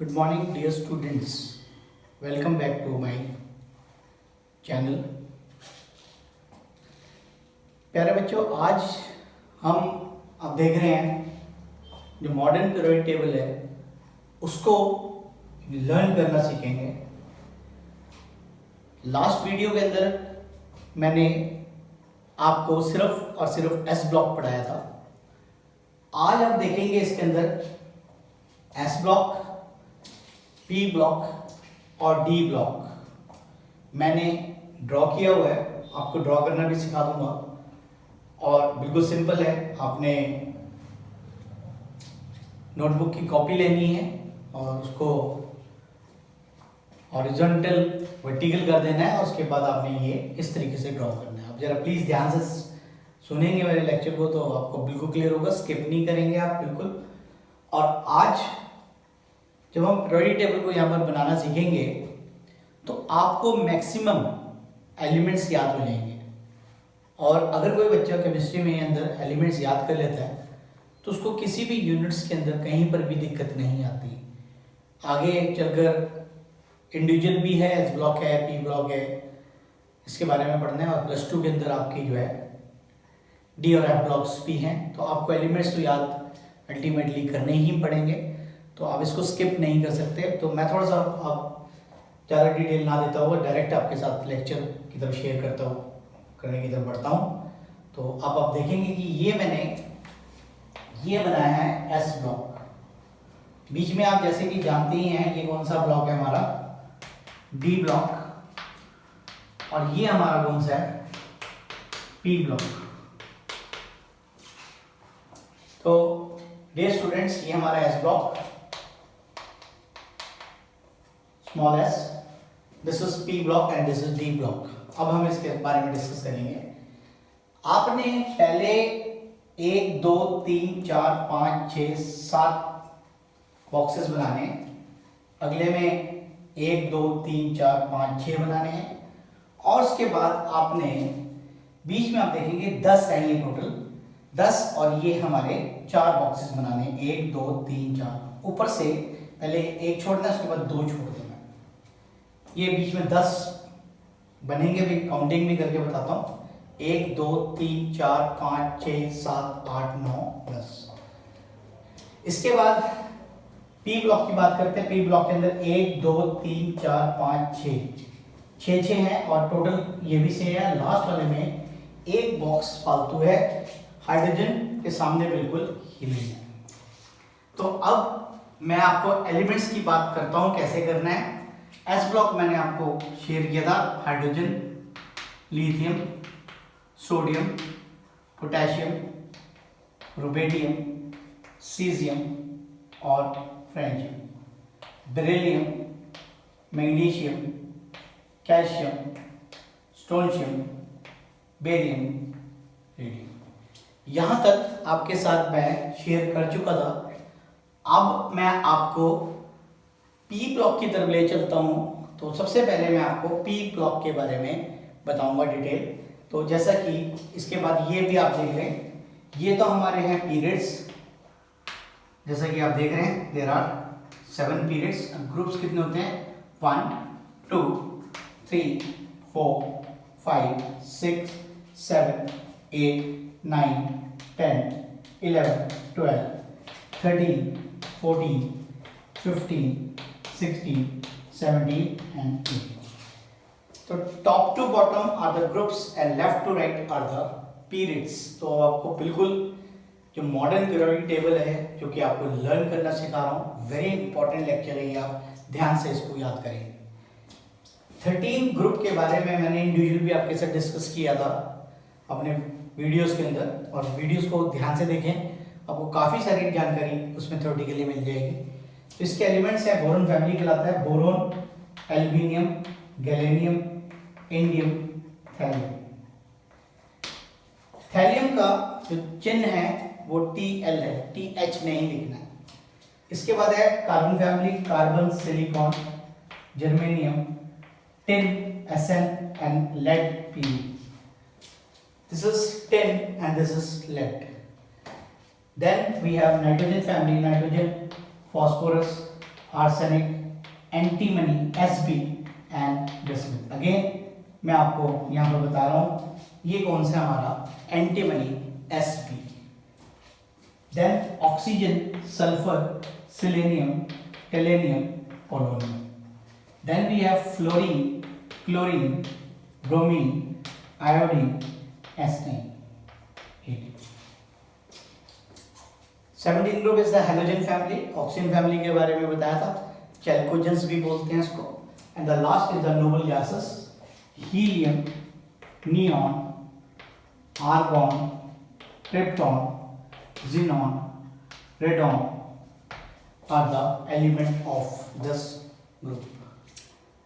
Good morning, dear students. Welcome back to my channel. प्यारे बच्चों, आज हम आप देख रहे हैं जो मॉडर्न पीरियोडिक टेबल है उसको लर्न करना सीखेंगे। लास्ट वीडियो के अंदर मैंने आपको सिर्फ और सिर्फ एस ब्लॉक पढ़ाया था। आज आप देखेंगे इसके अंदर एस ब्लॉक, पी ब्लॉक और डी ब्लॉक मैंने ड्रॉ किया हुआ है। आपको ड्रॉ करना भी सिखा दूंगा और बिल्कुल सिंपल है। आपने नोटबुक की कॉपी लेनी है और उसको हॉरिजॉन्टल वर्टिकल कर देना है और उसके बाद आपने ये इस तरीके से ड्रॉ करना है। आप जरा प्लीज़ ध्यान से सुनेंगे मेरे लेक्चर को तो आपको बिल्कुल क्लियर होगा, स्किप नहीं करेंगे आप बिल्कुल। और आज जब हम पीरियोडिक टेबल को यहाँ पर बनाना सीखेंगे तो आपको मैक्सिमम एलिमेंट्स याद हो जाएंगे। और अगर कोई बच्चा केमिस्ट्री में अंदर एलिमेंट्स याद कर लेता है तो उसको किसी भी यूनिट्स के अंदर कहीं पर भी दिक्कत नहीं आती। आगे चलकर इंडिविजुअल भी है, एस ब्लॉक है, पी ब्लॉक है, इसके बारे में पढ़ना है। और +2 के अंदर आपकी जो है डी और एफ ब्लॉक्स भी हैं। तो आपको एलिमेंट्स तो याद अल्टीमेटली करने ही पड़ेंगे, तो आप इसको स्किप नहीं कर सकते। तो मैं थोड़ा सा आप ज़्यादा डिटेल ना देता हुआ डायरेक्ट आपके साथ लेक्चर की तरफ शेयर करने की तरफ बढ़ता हूँ। तो अब आप देखेंगे कि ये मैंने ये बनाया है एस ब्लॉक। बीच में आप जैसे कि जानते ही हैं ये कौन सा ब्लॉक है हमारा, डी ब्लॉक, और ये हमारा कौन सा है, पी ब्लॉक। तो डियर स्टूडेंट्स, ये हमारा S block, small S, this is P block and this is D block. अब हम इसके बारे में डिस्कस करेंगे। आपने पहले 1 2 3 4 5 6 7 बॉक्सेस बनाने, अगले में 1 2 3 4 5 6 बनाने हैं, और उसके बाद आपने बीच में आप देखेंगे 10 हैं ये टोटल 10, और ये हमारे 4 बॉक्सेस बनाने, 1 2 3 4। ऊपर से पहले 1 छोड़ना है, उसके बाद 2 छोड़ देना। ये बीच में 10 बनेंगे, भी काउंटिंग भी करके बताता हूँ। 1 2 3 4 5 6 7 8 9 10। इसके बाद पी ब्लॉक की बात करते हैं। पी ब्लॉक के अंदर 1 2 3 4 5 6 6 हैं, और टोटल ये भी 6 है। लास्ट वाले में एक बॉक्स फालतू है, हाइड्रोजन के सामने बिल्कुल हीलिंग है। तो अब मैं आपको एलिमेंट्स की बात करता हूं कैसे करना है। एस ब्लॉक मैंने आपको शेयर किया था, hydrogen, lithium, sodium, potassium, rubidium, caesium और francium, beryllium, magnesium, calcium, strontium, barium, radium. यहाँ तक आपके साथ मैं शेयर कर चुका था। अब मैं आपको पी ब्लॉक की तरफ ले चलता हूँ। तो सबसे पहले मैं आपको पी ब्लॉक के बारे में बताऊंगा डिटेल। तो जैसा कि इसके बाद ये भी आप देख लें, ये तो हमारे हैं पीरियड्स, जैसा कि आप देख रहे हैं देयर आर 7 पीरियड्स। ग्रुप्स कितने होते हैं, 1 2 3 4 5 6 7 8 9 10 11 12 13 14 15 16 17 and 18. तो top to bottom are the groups and left to right are the periods. तो आपको बिल्कुल जो मॉडर्न पीरियोडिक टेबल है जो कि आपको लर्न करना सिखा रहा हूँ, वेरी इंपॉर्टेंट लेक्चर है ये, आप ध्यान से इसको याद करेंगे। 13 ग्रुप के बारे में मैंने इंडिविजुअल भी आपके साथ डिस्कस किया था अपने वीडियोस के अंदर, और वीडियोस को ध्यान से देखें, आपको काफ़ी सारी जानकारी उसमें थ्योरेटिकली मिल जाएगी। तो इसके एलिमेंट्स है, बोरोन फैमिली कहलाता है, boron, aluminium, gallium, indium, thallium. Thallium का जो चिन्ह है वो Tl है, TH नहीं लिखना है। इसके बाद है carbon family, carbon, silicon, germanium, tin, Sn and lead, Pb। This is tin and this is lead. Then we have nitrogen family, nitrogen, phosphorus, arsenic, antimony Sb and bismuth. Again मैं आपको यहाँ पर बता रहा हूँ ये कौन सा हमारा antimony Sb। Then oxygen, sulphur, selenium, tellurium, polonium. Then we have fluorine, chlorine, bromine, iodine, Na। 17 group is the halogen family. Oxygen family के बारे में बताया था, चैल्कोजेंस भी बोलते हैं इसको। And the last is the noble gases, helium, neon, argon, krypton, xenon, radon are the element of this group।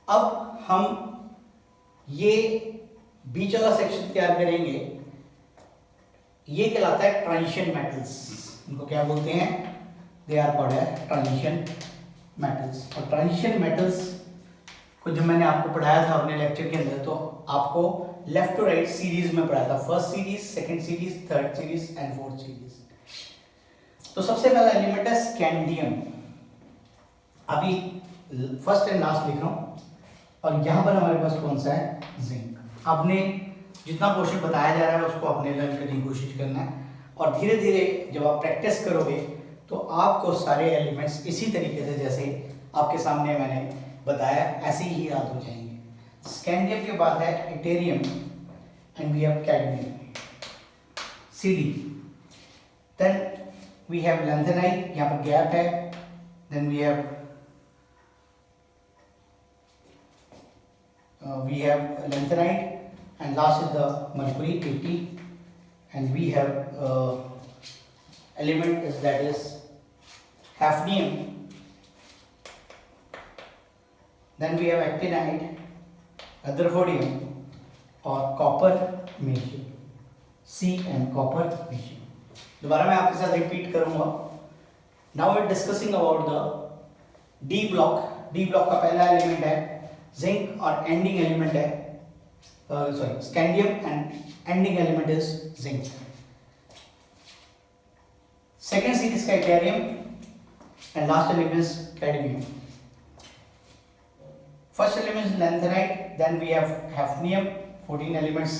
अब हम ये बीच वाला सेक्शन तैयार करेंगे, ये कहलाता है ट्रांजिशन मेटल्स। इनको क्या बोलते हैं? They are called as transition metals. और ट्रांजिशन मेटल्स को जब मैंने आपको पढ़ाया था अपने लेक्चर के अंदर, तो आपको लेफ्ट टू राइट सीरीज में पढ़ाया था, first series, second series, third series and fourth series. तो सबसे पहला एलिमेंट है स्कैंडियम। अभी फर्स्ट एंड लास्ट लिख रहा हूं, और यहां पर हमारे पास कौन सा है? जिंक। आपने जितना क्वेश्चन बताया जा रहा है उसको अपने लर्न करने की कोशिश करना है, और धीरे धीरे जब आप प्रैक्टिस करोगे तो आपको सारे एलिमेंट्स इसी तरीके से जैसे आपके सामने मैंने बताया ऐसे ही याद हो जाएंगे। स्कैंडियम के बाद है yttrium and we have cadmium, Cd। Then we have lanthanide, यहाँ पर गैप है। then we have lanthanide and last is the mercury 80 and we have element is that is hafnium, then we have actinide, rutherfordium और copper magnesium, C and copper magnesium। दोबारा मैं आपके साथ repeat करूंगा। Now we are discussing about the D block. D block का पहला element है zinc और एंडिंग एलिमेंट है scandium and ending element is zinc. Second series का yttrium and last element is cadmium. First element is lanthanide, then we have hafnium, 14 elements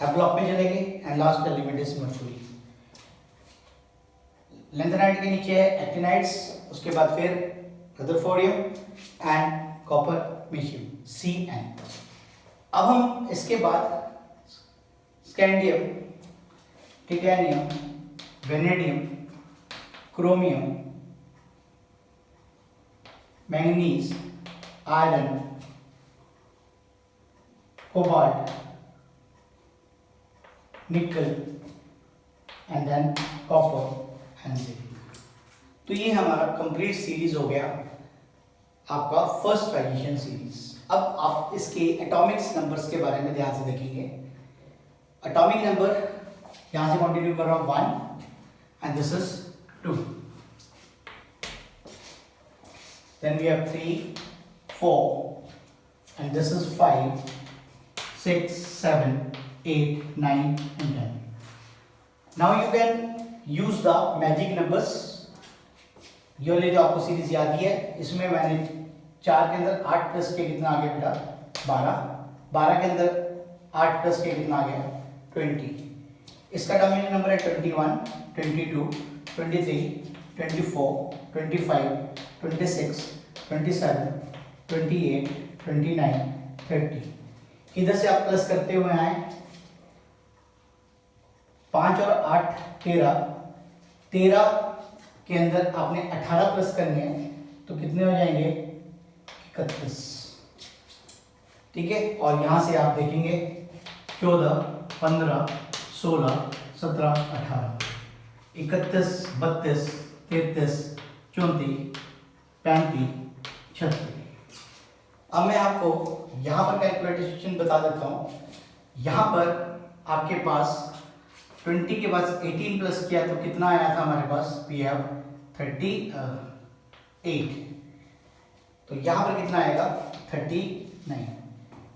F block में चलेंगे and last element is mercury. Lanthanide के नीचे है actinides, उसके बाद फिर rutherfordium and copper magnesium, Cn। अब हम इसके बाद scandium, titanium, vanadium, chromium, manganese, iron, cobalt, निकल and than copper and zinc. तो ये हमारा कंप्लीट सीरीज हो गया आपका फर्स्ट ट्रांजिशन सीरीज। अब आप इसके एटॉमिक्स नंबर्स के बारे में ध्यान से देखेंगे। एटॉमिक नंबर यहां से कंटिन्यू कर रहा हूं 1 and this is 2, then we have 3, 4 and this is 5, 6, 7, 8, 9 and 10। Now you can use the magic numbers. ये वाली जो आपको सीरीज याद ही है, इसमें मैंने 4 के अंदर 8 प्लस के कितना आ गया बेटा? 12। 12 के अंदर 8 प्लस के कितना आ गया? 20। इसका डोमिनेंट नंबर है 21, 22, 23, 24, 25, 26, 27, 28, 29, 30। इधर से आप प्लस करते हुए आए, 5 और 8 13, 13 के अंदर आपने 18 प्लस करने हैं तो कितने हो जाएंगे? 31। ठीक है, और यहां से आप देखेंगे 14, 15, 16, 17, 18, 31, 32, 33, 34, 35, 36। अब मैं आपको यहां पर कैलकुलेशन बता देता हूं। यहां पर आपके पास 20 के बाद 18 प्लस किया तो कितना आया था हमारे पास? We have 38। तो यहां पर कितना आएगा? 39।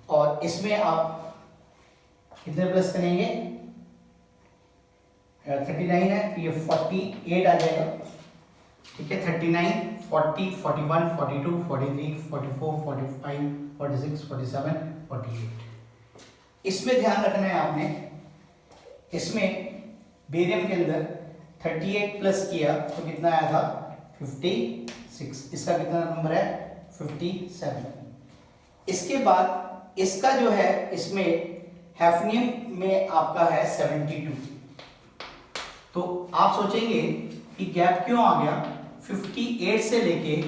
और इसमें आप कितने प्लस करेंगे? 39 है तो ये 48 आ जाएगा। ठीक है, 39, 40, 41, 42, 43, 44, 45, 46, 47, 48। इसमें ध्यान रखना है आपने, इसमें बेरियम के अंदर 38 प्लस किया तो कितना आया था 56, इसका कितना नंबर है 57। इसके बाद इसका जो है इसमें हैफनियम में आपका है 72। तो आप सोचेंगे कि गैप क्यों आ गया, 58 से लेके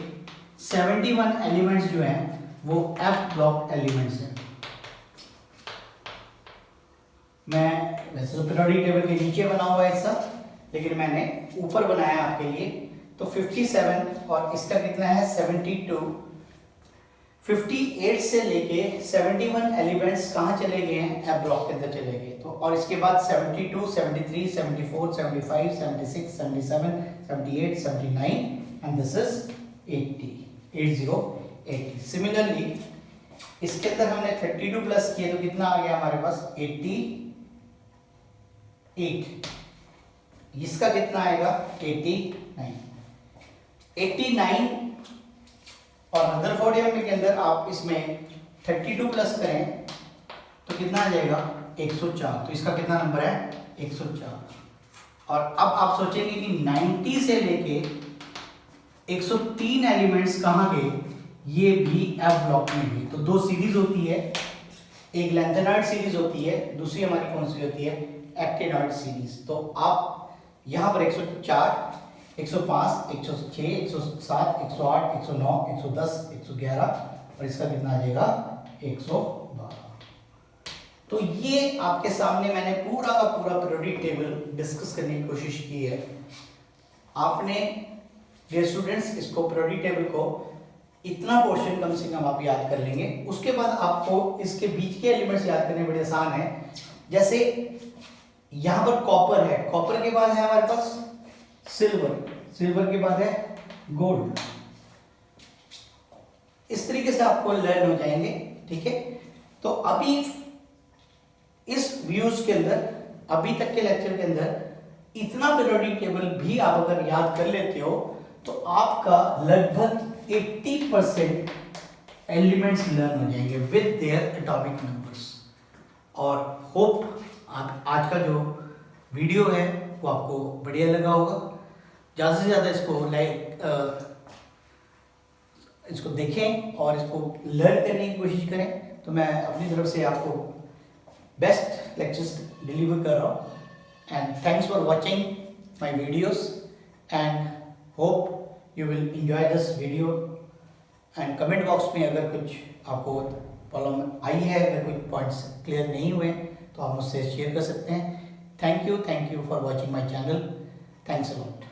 71 एलिमेंट्स जो हैं वो एफ ब्लॉक एलिमेंट्स हैं। मैं वैसे तो पीरियोडिक टेबल के नीचे बना हुआ है सब, लेकिन मैंने ऊपर बनाया आपके लिए। तो 57 और इसका कितना है 72। 58 से लेके 71 एलिमेंट्स कहाँ चले गए हैं, एफ ब्लॉक के अंदर चले गए। तो और इसके बाद 72, 73, 74, 75, 76, 77, 78, 79 एंड दिस इज 80। सिमिलरली इसके अंदर हमने 32 प्लस किए तो कितना आ गया हमारे पास 88। इसका कितना आएगा 89। और रदरफोर्डियम के अंदर आप इसमें 32 प्लस करें तो कितना आ जाएगा 104। तो इसका कितना नंबर है 104। और अब आप सोचेंगे कि 90 से लेके 103 एलिमेंट्स कहाँ गए, ये भी एफ ब्लॉक में गए। तो दो सीरीज होती है, एक लेंथेनॉइड सीरीज होती है, दूसरी हमारी कौन सी होती है एक्टिनॉइड सीरीज। तो आप यहाँ पर 104, 105, 106, 107, 108, 109, 110, 111 और इसका कितना आ जाएगा 112। तो ये आपके सामने मैंने पूरा का पूरा पीरियोडिक टेबल डिस्कस करने की कोशिश की है। आपने डियर स्टूडेंट्स इसको पीरियोडिक टेबल को इतना पोर्शन कम से कम आप याद कर लेंगे। उसके बाद आपको इसके बीच के एलिमेंट्स याद करने बड़े आसान है। जैसे यहां पर कॉपर है, कॉपर के बाद है हमारे पास सिल्वर, सिल्वर के बाद है गोल्ड। इस तरीके से आपको लर्न हो जाएंगे, ठीक है। तो अभी इस व्यूज के अंदर, अभी तक के लेक्चर के अंदर इतना पीरियोडिक टेबल भी आप अगर याद कर लेते हो तो आपका लगभग 80% एलिमेंट्स लर्न हो जाएंगे विद देयर एटॉमिक नंबर्स। और होप आज का जो वीडियो है वो आपको बढ़िया लगा होगा। ज़्यादा से ज़्यादा इसको देखें और इसको लर्न करने की कोशिश करें। तो मैं अपनी तरफ से आपको बेस्ट लेक्चर्स डिलीवर कर रहा हूँ। And thanks for watching my videos and hope you will enjoy this video. And comment box में अगर कुछ आपको प्रॉब्लम आई है, अगर कुछ पॉइंट्स क्लियर नहीं हुए तो आप मुझसे शेयर कर सकते हैं। Thank you for watching my channel. Thanks a lot.